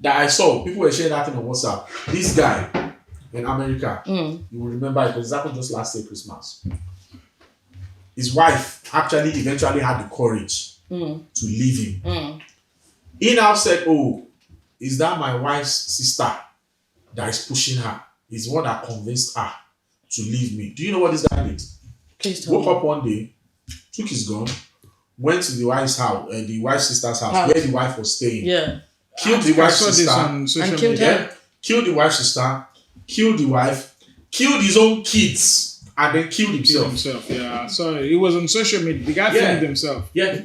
that I saw. People were sharing that thing on WhatsApp. This guy in America, you will remember it because it happened just last year, Christmas. His wife actually eventually had the courage to leave him. He now said, is that my wife's sister that is pushing her. He's the one that convinced her to leave me. Do you know what this guy did?
Please tell
Woke up one day, took his gun, went to the wife's house, the wife's sister's house, where the wife was staying.
Yeah.
Killed the wife's sister.
And killed her.
Killed the wife's sister. Killed the wife. Killed his own kids. And then killed himself.
Yeah. Sorry, it was on social media. The guy filmed himself.
Yeah.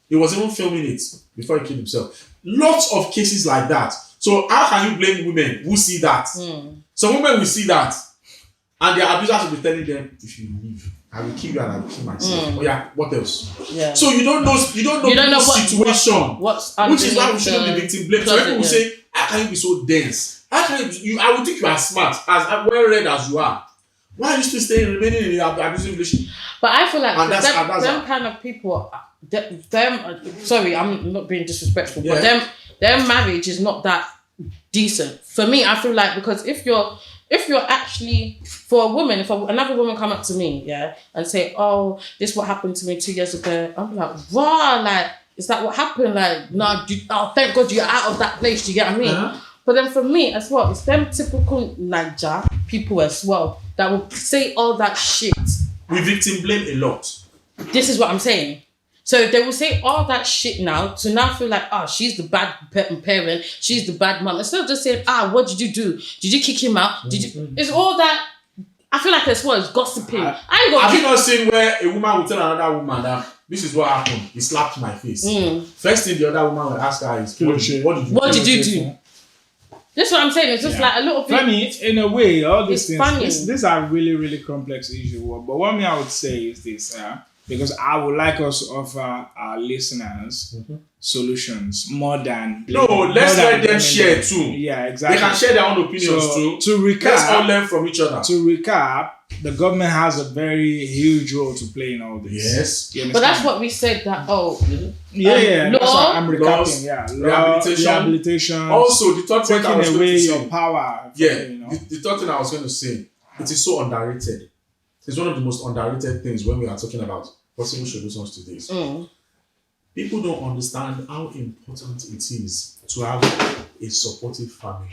He was even filming it before he killed himself. Lots of cases like that. So how can you blame women who see that? Some women will see that. And their abusers will be telling them, if you leave, I will kill you and I will kill myself. Oh yeah, what else?
Yeah.
So you don't know what situation. Which is why we shouldn't be victim blamed. So people will say, how can you be so dense? How can you I would think you are smart, as well read as you are. Why are you still remaining in an abusive relationship?
But I feel like them kind of people, sorry, I'm not being disrespectful, but their marriage is not that decent. For me, I feel like, because if you're actually, for a woman, if another woman come up to me, and say, oh, this is what happened to me 2 years ago, I'm like, wow, like, is that what happened? Like, no, thank God you're out of that place, do you get what I mean? But then for me as well, it's them typical Niger people as well that will say all that shit.
We victim blame a lot.
This is what I'm saying. So they will say all that shit now to now feel like, she's the bad parent, she's the bad mom. Instead of just saying, what did you do? Did you kick him out? It's all that. I feel like that's what is gossiping.
Have you not seen where a woman will tell another woman that this is what happened? He slapped my face. First thing the other woman will ask her is, what did you do?
That's what I'm saying. It's just like a little bit.
Funny, in a way, all these things.
Funny.
These are really, really complex issues. But what I would say is this, because I would like us to offer our listeners solutions more than.
Let's let them share too.
Yeah, exactly.
They can share their own opinions too.
To recap,
let's all learn from each other.
To recap, the government has a very huge role to play in all this.
Yes.
But that's what we said that,
that's
law,
what I'm recapping. Rehabilitation.
Also, the third point I was going to say.
Your power.
The third thing I was going to say, it is so underrated. It's one of the most underrated things when we are talking about possible solutions to this. People don't understand how important it is to have a supportive family.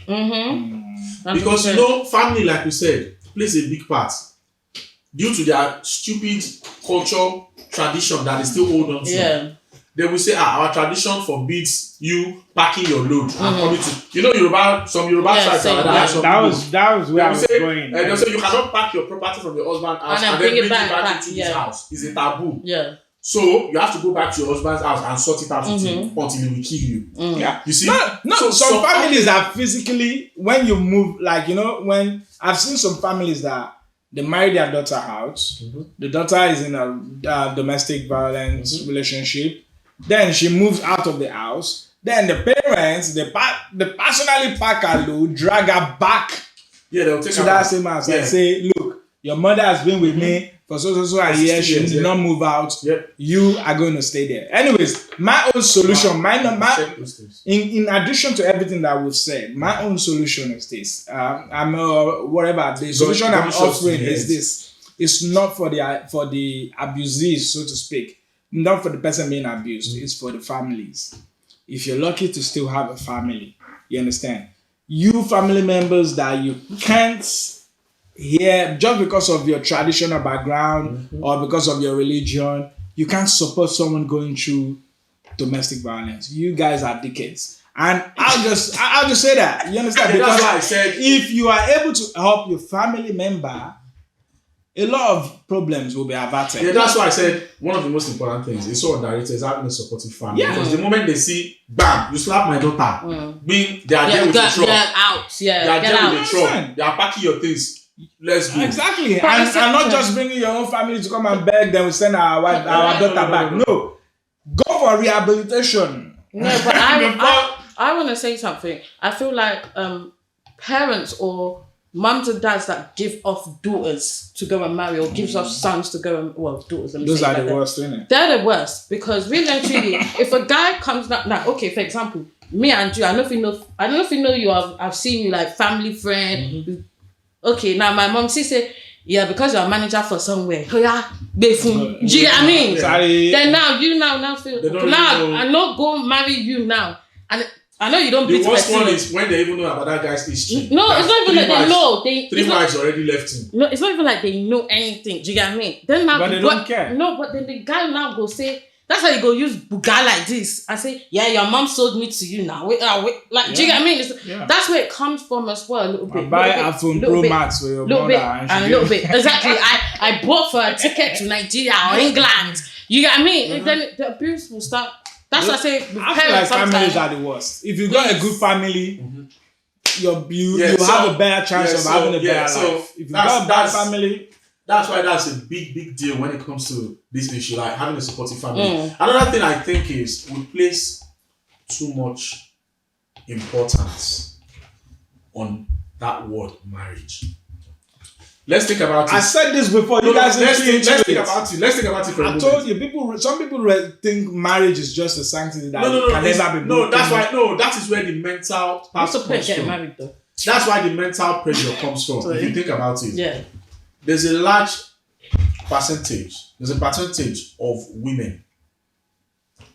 Because family, like we said, plays a big part due to their stupid culture, tradition that they still hold on to. They will say, our tradition forbids you packing your load and coming to. Some Yoruba sides
that was where I was going.
They'll say you cannot pack your property from your husband's house and then bring it back into his house. It's a taboo. So you have to go back to your husband's house and sort it out with him until he will kill you. You see?
So some families are physically, when you move, when I've seen some families that they marry their daughter out, the daughter is in a domestic violence relationship, then she moves out of the house, then the parents, they personally pack her load, drag her back
they'll take
to that same house and say, look, your mother has been with me for so a year, she did not move out. You are going to stay there. Anyways, my own solution, in addition to everything that we've said, my own solution is this. The solution I'm offering is this. It's not for the abusees, so to speak. Not for the person being abused. It's for the families. If you're lucky to still have a family, you understand? You family members that you can't hear just because of your traditional background or because of your religion, you can't support someone going through domestic violence. You guys are dickheads. And I'll just say that. You understand? Because
that's why I said,
if you are able to help your family member, a lot of problems will be averted.
Yeah, that's why I said one of the most important things is so underrated is having a supportive family. Because the moment they see, bam, you slap my daughter, they are there with the truck.
They're out. They
are there with the truck. They are packing your things. Let's go.
Exactly. And not just bringing your own family to come and beg, then we send our daughter back. No. Go for rehabilitation.
No, but I want to say something. I feel like parents or mums and dads that give off daughters to go and marry or gives off sons to go and, daughters.
Those are the worst, isn't it?
They're the worst because really and truly, if a guy comes down, like, okay, for example, me and you, I don't know if you know you. I've seen you like family friend. Okay, now my mom, she said, because you're a manager for somewhere. Do you get what I mean?
Sorry.
Then now you now feel, I not go marry you now. And I know you don't beat
the worst
person.
one is when they even know about that guy's history.
No, it's not even like they know.
Three wives already left him.
No, it's not even like they know anything. Do you get me? Then now,
but they don't care.
No, but then the guy now go say, that's how you go use buga like this. I say, yeah, your mom sold me to you now. Wait. Like, do you get me? That's where it comes from as well, a little bit.
Buy iPhone Pro Max for your mother.
And a little bit. Exactly. I bought for a ticket to Nigeria or England. You get me? And then the abuse will start. That's what I say.
I feel like families are the worst. If you got a good family, you have a better chance of having a better life. If you got a bad family,
that's why that's a big deal when it comes to this issue, like having a supportive family. Another thing I think is we place too much importance on that word marriage. Let's think about it.
I said this before. You guys
let's think about it. Let's think about it for a moment.
I told you, some people think marriage is just a sanctity that can never be broken.
No, that's why. No, that is where the mental part
comes from.
Getting married though. That's why the mental pressure comes from. If you think about it, there's a large percentage. There's a percentage of women.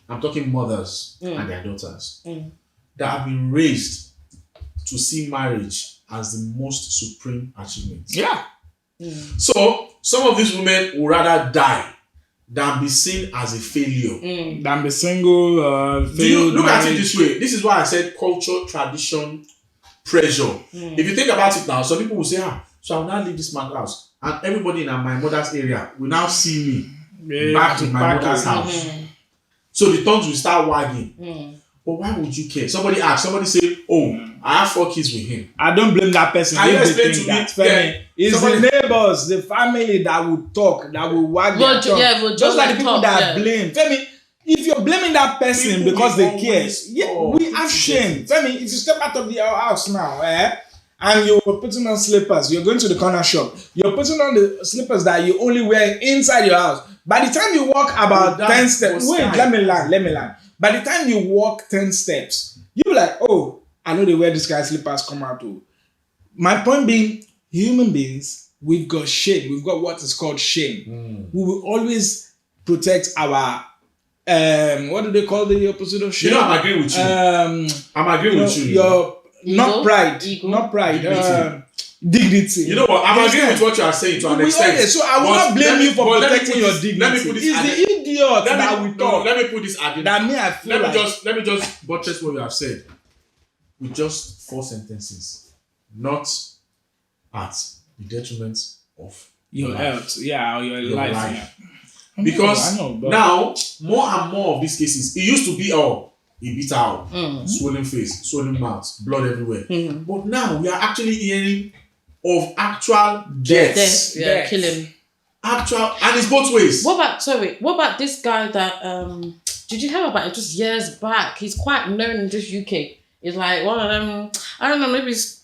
I'm talking mothers and their daughters that have been raised to see marriage as the most supreme achievement.
Yeah.
So some of these women would rather die than be seen as a failure.
Than be single,
Do you look at it this way? This is why I said culture, tradition, pressure. If you think about it now, some people will say, so I will now leave this man's house. And everybody in my mother's area will now see me back in my mother's house. So the tongues will start wagging. But why would you care? Somebody say, I have 4 kids with him.
I don't blame that person.
Can you explain to me?
It's the neighbors, the family that will talk, that will wag their tongue. Just like the people that blame. Femi, if you're blaming that person because they care, we have shame. Femi, if you step out of your house now, and you're putting on slippers, you're going to the corner shop, you're putting on the slippers that you only wear inside your house. By the time you walk about 10 steps, let me land. By the time you walk 10 steps, you're like, I know they wear this guy's slippers come out too. My point being, human beings, we've got shame. We've got what is called shame. We will always protect our, what do they call the opposite of shame?
I'm agreeing with you. I'm agreeing with you.
Your not pride, dignity.
You know what? I'm agreeing with what you are saying to an extent.
So I will not blame you for protecting your dignity.
Let me put this.
It's the idiot that we talk.
Let me put this added. Let me just buttress what you have said. With just 4 sentences, not at the detriment of
your health, or your life. Yeah.
Because now more and more of these cases, it used to be he beat out, swollen face, swollen mouth, blood everywhere. But now we are actually hearing of actual deaths.
Killing.
Actual, and it's both ways.
What about this guy that did you hear about it just years back? He's quite known in this UK. It's like one of them, I don't know, maybe is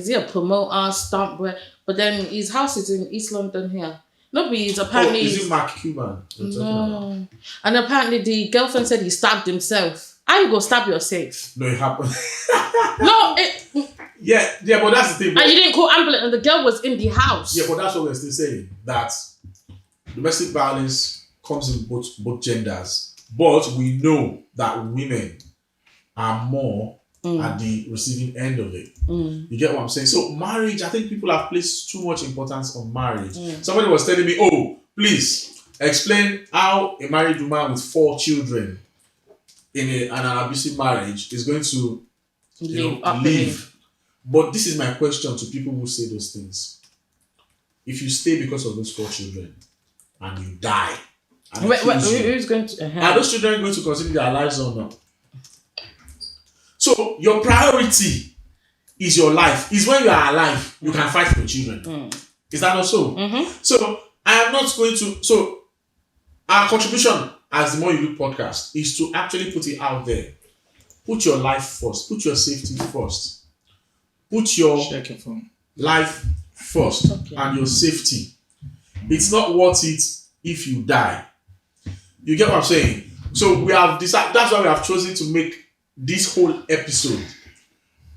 he a promoter, stump, but then his house is in East London here. No, he's apparently...
is it Mark Cuban?
No. And apparently the girlfriend said he stabbed himself. How you go stab yourself?
No, it happened.
Yeah,
but that's the thing.
And you didn't call ambulance and the girl was in the house.
Yeah, but that's what we're still saying. That domestic violence comes in both genders. But we know that women are more at the receiving end of it. You get what I'm saying? So marriage, I think people have placed too much importance on marriage. Somebody was telling me, please explain how a married woman with 4 children in an abusive marriage is going to leave. But this is my question to people who say those things. If you stay because of those 4 children and you die,
who's going to?
Are those children going to continue their lives or not? So your priority is your life. Is when you are alive, you can fight for your children. Is that not so? So I am not going to. So our contribution as the More You Look podcast is to actually put it out there. Put your life first. Put your safety first. Put your life first and your safety. It's not worth it if you die. You get what I'm saying? So we have decided. That's why we have chosen to make this whole episode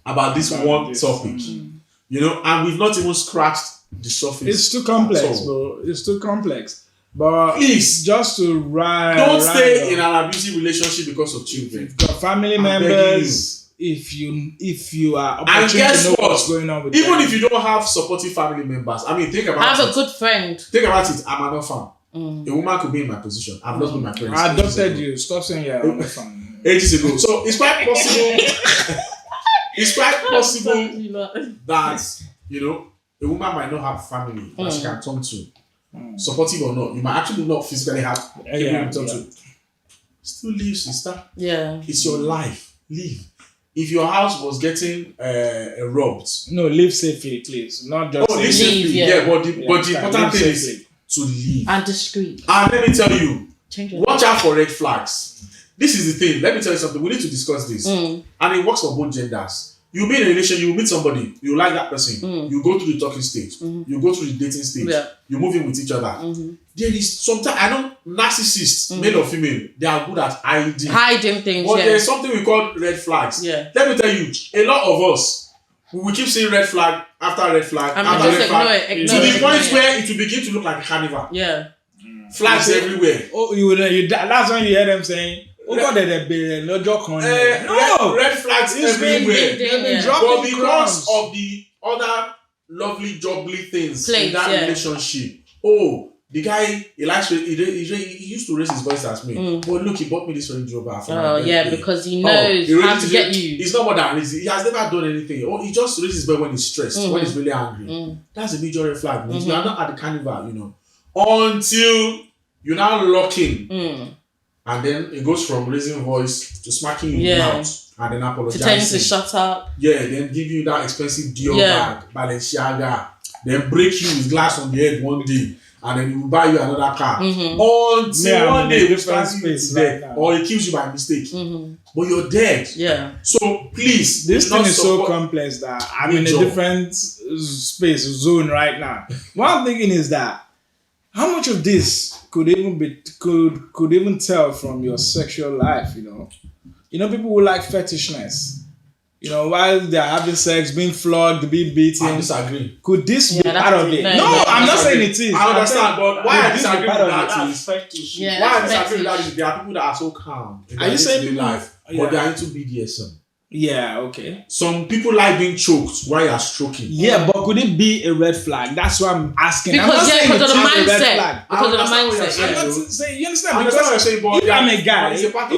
about this one topic, and we've not even scratched the surface.
It's too complex, bro. It's too complex. But
please,
just to
don't stay in an abusive relationship because of children.
If you've got family members, if you are
And
opportune
guess
to know
what?
what's going on with
Even
them.
if you don't have supportive family members, I mean, think about it.
Have a good friend.
Think about it. I'm an orphan. A woman could be in my position. I've lost with my parents.
I adopted you. Stop saying you're an orphan.
Ages ago. So it's quite possible. It's quite possible that, you know, a woman might not have family that she can turn to. Supportive or not, you might actually not physically have anyone to turn to. Still live, sister.
Yeah.
It's your life. Live. If your house was getting robbed.
No, live safely, please. Not just
live safely. Yeah, but the important thing is to live.
And discreet.
And let me tell you, watch
life.
out for red flags. This is the thing. Let me tell you something. We need to discuss this. And it works for both genders. You be in a relationship, you meet somebody, you like that person, you go through the talking stage, you go through the dating stage, you move in with each other. There is sometimes, I know narcissists, male or female, they are good at hiding
things.
But there's something we call red flags.
Yeah.
Let me tell you, a lot of us, we keep seeing red flag after red flag after red flag. To the point where it will begin to look like a carnival.
Yeah.
Flags everywhere.
Oh, that's when you hear them saying, "Oh God, they're
red flags everywhere. But because
crumbs.
of the other lovely, jubbly things in that relationship, the guy he used to raise his voice as me. But look, he bought me this Range Rover.
Because he knows how to get you.
It's not more than reason. He has never done anything. He just raises his voice when he's stressed, when he's really angry. That's a major red flag. You are not at the carnival, you know, until you're now locking. And then it goes from raising voice to smacking you in the mouth and then apologizing.
To tell you to shut up.
Yeah, then give you that expensive Dior bag, Balenciaga. Then break you with glass on the head one day. And then he will buy you another car. Until one day, or he kills you by mistake. But you're dead.
Yeah.
So please,
this thing is so complex that I'm in a different zone right now. What I'm thinking is that how much of this could even tell from your sexual life, you know? You know, people who like fetishness. You know, while they're having sex, being flogged, being beaten.
I disagree.
Could this be part of it? No, I'm not saying it is.
I understand, but why I disagree with that is
fetish.
why I disagree with that is there are people that are so calm in their day-to-day life, but they are into BDSM.
Yeah, okay.
Some people like being choked while you're stroking.
Yeah, but could it be a red flag? That's what I'm asking.
Because
I'm not
because of the mindset.
I'm
Because of the mindset.
I'm not saying, you understand?
I understand what you're saying, but
if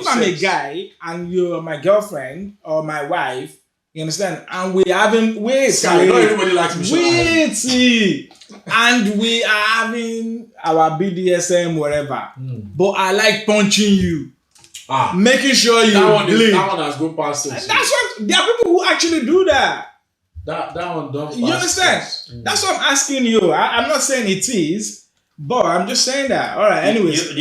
I'm a guy and you're my girlfriend or my wife, you understand? And we having
not everybody likes
me. And we are having our BDSM whatever. But I like punching you. Making sure you bleed.
That one has gone past it.
That's what there are people who actually do that.
That one done.
You understand? That's what I'm asking you. I'm not saying it is, but I'm just saying that. All right. Anyways,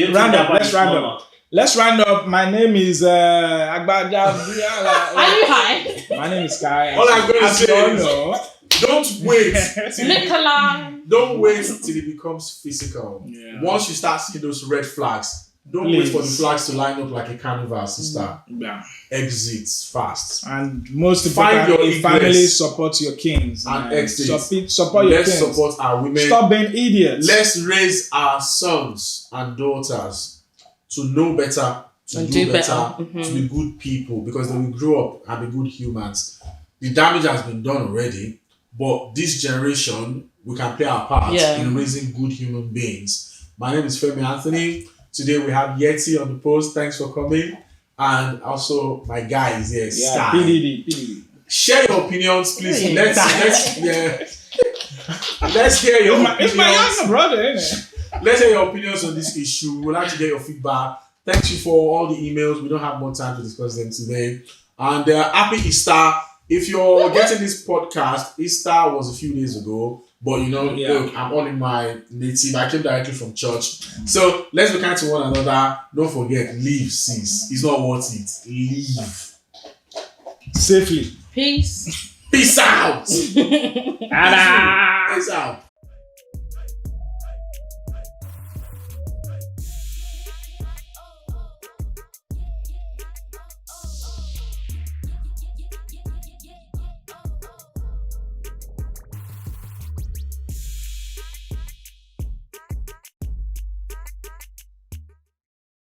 Let's round up. My name is Agbaja.
Are you high?
My name is Kai.
All I'm going to say is, don't wait. Don't wait till it becomes physical. Yeah. Once you start seeing those red flags, don't wait for the flags to line up like a carnival, sister. Yeah. Exit fast.
And most importantly, family support your kings.
And exit.
Support your kings.
Let's support our women.
Stop being idiots.
Let's raise our sons and daughters to know better, to do better, to be good people, because they will grow up and be good humans. The damage has been done already, but this generation, we can play our part in raising good human beings. My name is Femi Anthony. Today we have Yetty on the post. Thanks for coming. And also my guy is here, Sky.
PDD.
Share your opinions, please. Let's hear your opinions.
It's my younger brother, isn't it?
Let's hear your opinions on this issue. We would like to get your feedback. Thank you for all the emails. We don't have more time to discuss them today. And happy Easter. If you're getting this podcast, Easter was a few days ago. But look, I'm all in my native. I came directly from church. So let's be kind to one another. Don't forget, leave, sis. It's not worth it. Leave.
Safely.
Peace.
Peace out.
Peace out.